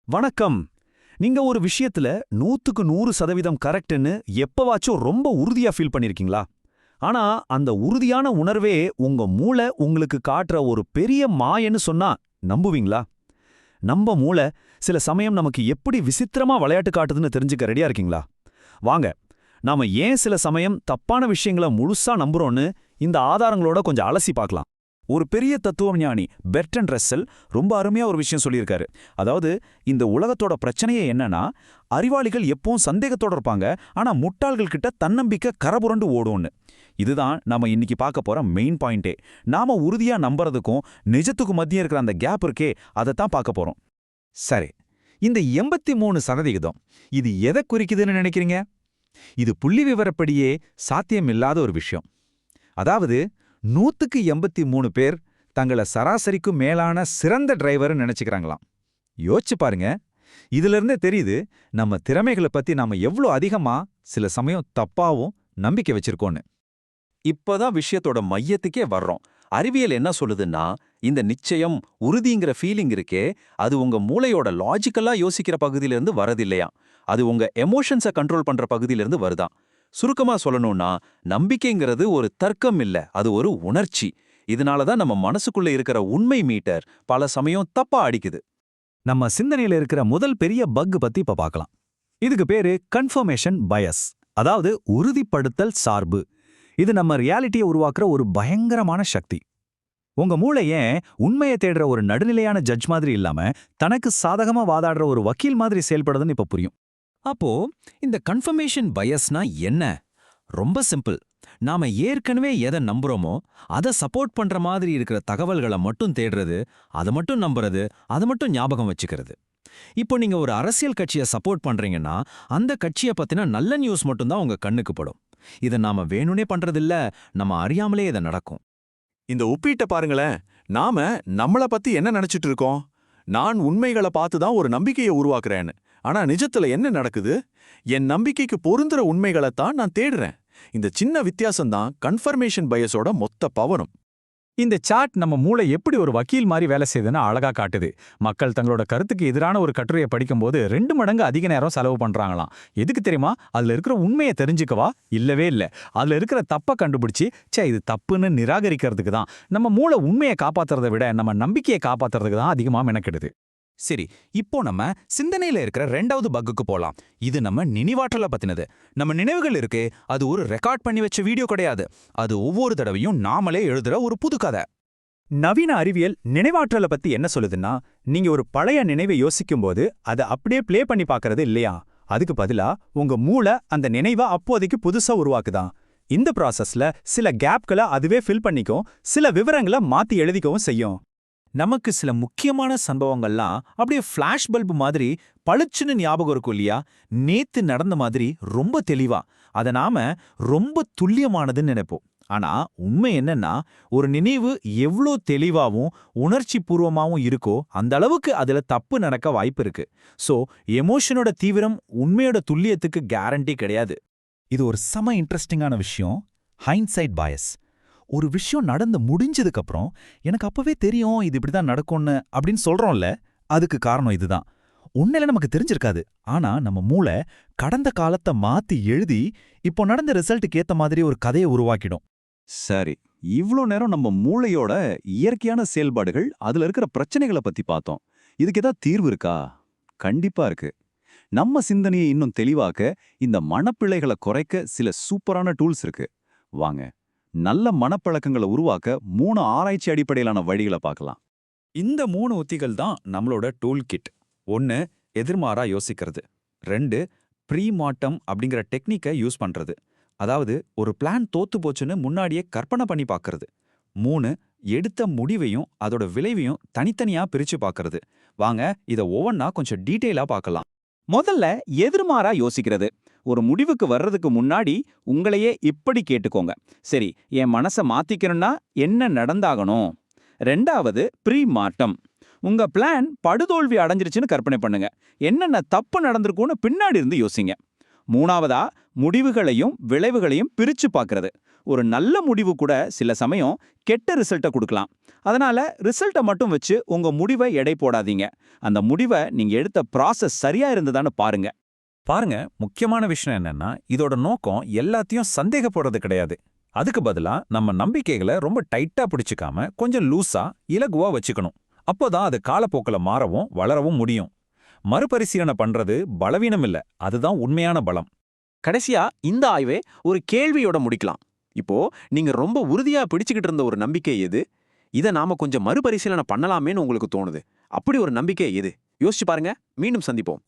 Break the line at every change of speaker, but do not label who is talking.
வணக்கம். நீங்க ஒரு விஷயத்துல 100க்கு 100% கரெக்ட்னு எப்பவாச்சும் ரொம்ப உறுதியா ஃபீல் பண்ணிருக்கீங்களா? ஆனா அந்த உறுதியான உணர்வே உங்க மூளை உங்களுக்கு காட்டுற ஒரு பெரிய மாயன்னு சொன்னா நம்புவீங்களா? நம்ம மூளை சில சமயம் நமக்கு எப்படி விசித்திரமா விளையாட்டு காட்டுதுன்னு தெரிஞ்சுக்க ரெடியா இருக்கீங்களா? வாங்க, நாம ஏன் சில சமயம் தப்பான விஷயங்களை முழுசா நம்புறோம்னு இந்த ஆதாரங்களோட கொஞ்சம் அலசி பார்க்கலாம். ஒரு பெரிய தத்துவஞானி பெர்ட்ரண்ட் ரஸ்ஸல் ரொம்ப அருமையா ஒரு விஷயம் சொல்லியிருக்காரு. அதாவது, இந்த உலகத்தோட பிரச்சனையே என்னன்னா, அறிவாளிகள் எப்பவும் சந்தேகத்தோட இருப்பாங்க, ஆனா முட்டாள்கள் கிட்ட தன்னம்பிக்கை கரபுரண்டு ஓடும்னு. இதுதான் நாம இன்னைக்கு பார்க்க போற மெயின் பாயிண்டே. நாம உறுதியா நம்புறதுக்கும் நிஜத்துக்கும் மத்திய இருக்கிற அந்த கேப் இருக்கே, அதைத்தான் பார்க்க போறோம்.
சரி, இந்த 83% இது எதை குறிக்குதுன்னு நினைக்கிறீங்க? இது புள்ளி விவரப்படியே சாத்தியமில்லாத ஒரு விஷயம். அதாவது 100க்கு 83 பேர் தங்கள சராசரிக்கும் மேலான சிறந்த டிரைவர்னு நினைச்சுக்கிறாங்களாம். யோசிச்சு பாருங்க. இதிலிருந்தே தெரியுது நம்ம திறமைகளை பத்தி நாம எவ்வளோ அதிகமா சில சமயம் தப்பாவும் நம்பிக்கை வச்சிருக்கோன்னு.
இப்பதான் விஷயத்தோட மையத்துக்கே வர்றோம். அறிவியல் என்ன சொல்லுதுன்னா, இந்த நிச்சயம், உறுதிங்கிற ஃபீலிங் இருக்கே, அது உங்க மூளையோட லாஜிக்கலா யோசிக்கிற பகுதியிலிருந்து வரதில்லையா, அது உங்க எமோஷன்ஸை கண்ட்ரோல் பண்ற பகுதியிலிருந்து வருதான். சுருக்கமா சொல்லணும்னா, நம்பிக்கைங்கிறது ஒரு தர்க்கம் இல்ல, அது ஒரு உணர்ச்சி. இதனாலதான் நம்ம மனசுக்குள்ள இருக்கிற உண்மை மீட்டர் பல சமயம் தப்பா அடிக்குது.
நம்ம சிந்தனையில இருக்கிற முதல் பெரிய பக் பத்தி இப்ப பார்க்கலாம். இதுக்கு பேரு கன்ஃபர்மேஷன் பயஸ், அதாவது உறுதிப்படுத்தல் சார்பு. இது நம்ம ரியாலிட்டியை உருவாக்குற ஒரு பயங்கரமான சக்தி. உங்க மூளை ஏன் உண்மையை தேடுற ஒரு நடுநிலையான ஜட்ஜ் மாதிரி இல்லாம தனக்கு சாதகமா வாதாடுற ஒரு வக்கீல் மாதிரி செயல்படுதுன்னு இப்ப புரியும்.
அப்போ இந்த கன்ஃபர்மேஷன் பயஸ்னா என்ன? ரொம்ப சிம்பிள். நாம ஏற்கனவே எதை நம்புறோமோ அதை சப்போர்ட் பண்ற மாதிரி இருக்கிற தகவல்களை மட்டும் தேடுறது, அதை மட்டும் நம்புறது, அதை மட்டும் ஞாபகம் வச்சுக்கிறது. இப்போ நீங்க ஒரு அரசியல் கட்சியை சப்போர்ட் பண்றீங்கன்னா, அந்த கட்சியை பத்தின நல்ல நியூஸ் மட்டும்தான் உங்க கண்ணுக்கு படும். இதை நாம வேணும்னே பண்றதில்ல, நம்ம அறியாமலே இதை நடக்கும்.
இந்த ஒப்பீட்டை பாருங்களேன். நாம நம்மள பத்தி என்ன நினைச்சிட்டு இருக்கோம்? நான் உண்மைகளை பார்த்து தான் ஒரு நம்பிக்கையை உருவாக்குறேன்னு. ஆனா நிஜத்துல என்ன நடக்குது? என் நம்பிக்கைக்கு பொருந்துற உண்மைகளைத்தான் நான் தேடுறேன். இந்த சின்ன வித்தியாசம்தான் கன்ஃபர்மேஷன் பயஸோட மொத்த பவரும்.
இந்த சார்ட் நம்ம மூளை எப்படி ஒரு வக்கீல் மாதிரி வேலை செய்யுதுன்னு அழகா காட்டுது. மக்கள் தங்களோட கருத்துக்கு எதிரான ஒரு கட்டுரையை படிக்கும்போது 2 மடங்கு அதிக நேரம் செலவு பண்றாங்களாம். எதுக்கு தெரியுமா? அதுல இருக்கிற உண்மையை தெரிஞ்சுக்கவா? இல்லவே இல்ல. அதுல இருக்கிற தப்பை கண்டுபிடிச்சு இது தப்புன்னு நிராகரிக்கிறதுக்கு தான். நம்ம மூளை உண்மையை காப்பாத்துறதை விட நம்ம நம்பிக்கையை காப்பாத்துறதுக்கு தான் அதிகமா மெனக்கெடுது.
சரி, இப்போ நம்ம சிந்தனையில இருக்கிற 2வது பக்குக்கு போலாம். இது நம்ம நினைவாற்றலை பத்தினது. நம்ம நினைவுகள் இருக்கே, அது ஒரு ரெக்கார்ட் பண்ணி வச்ச வீடியோ கிடையாது. அது ஒவ்வொரு தடவையும் நாமளே எழுதுற ஒரு புது கதை.
நவீன அறிவியல் நினைவாற்றலை பத்தி என்ன சொல்லுதுன்னா, நீங்க ஒரு பழைய நினைவை யோசிக்கும்போது அதை அப்படியே ப்ளே பண்ணி பார்க்கறது இல்லையா. அதுக்கு பதிலா உங்க மூளை அந்த நினைவை அப்போதைக்கு புதுசா உருவாக்குதான். இந்த ப்ராசஸ்ல சில கேப்களை அதுவே ஃபில் பண்ணிக்கும், சில விவரங்களை மாத்தி எழுதிக்கவும் செய்யும்.
நமக்கு சில முக்கியமான சம்பவங்கள்லாம் அப்படியே ஃபிளாஷ் பல்பு மாதிரி பளிச்சுன்னு ஞாபகம் இருக்கும் இல்லையா? நேத்து நடந்த மாதிரி ரொம்ப தெளிவா. அதை நாம ரொம்ப துல்லியமானதுன்னு நினைப்போம். ஆனா உண்மை என்னன்னா, ஒரு நினைவு எவ்வளோ தெளிவாவும் உணர்ச்சி பூர்வமாவும் இருக்கோ அந்த அளவுக்கு அதுல தப்பு நடக்க வாய்ப்பு இருக்கு. சோ எமோஷனோட தீவிரம் உண்மையோட துல்லியத்துக்கு கேரண்டி கிடையாது.
இது ஒரு செம இன்ட்ரெஸ்டிங்கான விஷயம், ஹைண்ட்சைட் பயஸ். ஒரு விஷயம் நடந்து முடிஞ்சதுக்கு அப்புறம் எனக்கு அப்பவே தெரியும் இது இப்படிதான் நடக்கும்னு அப்படின்னு சொல்றோம்ல, அதுக்கு காரணம் இதுதான். உண்மையில நமக்கு தெரிஞ்சிருக்காது, ஆனா நம்ம மூளை கடந்த காலத்தை மாத்தி எழுதி இப்போ நடந்த ரிசல்ட்டுக்கு ஏத்த மாதிரி ஒரு கதையை உருவாக்கிடும்.
சரி, இவ்ளோ நேரம் நம்ம மூளையோட இயற்கையான செயல்பாடுகள், அதுல இருக்கிற பிரச்சனைகளை பத்தி பார்த்தோம். இதுக்கு ஏதாவது தீர்வு இருக்கா? கண்டிப்பா இருக்கு. நம்ம சிந்தனையை இன்னும் தெளிவாக்க, இந்த மனப்பிழைகளை குறைக்க சில சூப்பரான டூல்ஸ் இருக்கு. வாங்க, நல்ல மனப்பழக்கங்களை உருவாக்க 3 ஆராய்ச்சி அடிப்படையிலான வழிகளை பார்க்கலாம்.
இந்த 3 உத்திகள் தான் நம்மளோட டூல் கிட். 1, எதிர்மாறா யோசிக்கிறது. 2, ப்ரீமார்ட்டம் அப்படிங்கிற டெக்னிக்கை யூஸ் பண்றது. அதாவது ஒரு பிளான் தோத்து போச்சுன்னு முன்னாடியே கற்பனை பண்ணி பார்க்கறது. 3, எடுத்த முடிவையும் அதோட விளைவையும் தனித்தனியா பிரிச்சு பார்க்கறது. வாங்க, இதை ஒவ்வொன்னா கொஞ்சம் டீட்டெயிலா பார்க்கலாம்.
முதல்ல எதிர்மாறா யோசிக்கிறது. ஒரு முடிவுக்கு வர்றதுக்கு முன்னாடி உங்களையே இப்படி கேட்டுக்கோங்க. சரி, என் மனசை மாத்திக்கணும்னா என்ன நடந்தாகணும்? 2வது ப்ரீ மார்ட்டம். உங்க பிளான் படுதோல்வி அடைஞ்சிருச்சுன்னு கற்பனை பண்ணுங்க. என்னென்ன தப்பு நடந்திருக்கும்னு பின்னாடி இருந்து யோசிங்க. மூணாவதா, முடிவுகளையும் விளைவுகளையும் பிரிச்சு பார்க்கறது. ஒரு நல்ல முடிவு கூட சில சமயம் கெட்ட ரிசல்ட்டை கொடுக்கலாம். அதனால ரிசல்ட்டை மட்டும் வச்சு உங்க முடிவை எடை போடாதீங்க. அந்த முடிவை நீங்க எடுத்த ப்ராசஸ் சரியா இருந்ததான்னு பாருங்க.
பாருங்க, முக்கியமான விஷயம் என்னன்னா, இதோட நோக்கம் எல்லாத்தையும் சந்தேகப்படுறது கிடையாது. அதுக்கு பதிலா நம்ம நம்பிக்கைகளை ரொம்ப டைட்டா பிடிச்சுக்காம கொஞ்சம் லூசா, இலகுவா வச்சுக்கணும். அப்போதான் அது காலப்போக்கில் மாறவும் வளரவும் முடியும். மறுபரிசீலனை பண்றது பலவீனம் இல்ல, அதுதான் உண்மையான பலம்.
கடைசியா இந்த ஆய்வை ஒரு கேள்வியோட முடிக்கலாம். இப்போ நீங்க ரொம்ப உறுதியா பிடிச்சுக்கிட்டு இருந்த ஒரு நம்பிக்கை எது? இதை நாம கொஞ்சம் மறுபரிசீலனை பண்ணலாமேன்னு உங்களுக்கு தோணுது. அப்படி ஒரு நம்பிக்கை எது? யோசிச்சு பாருங்க. மீண்டும் சந்திப்போம்.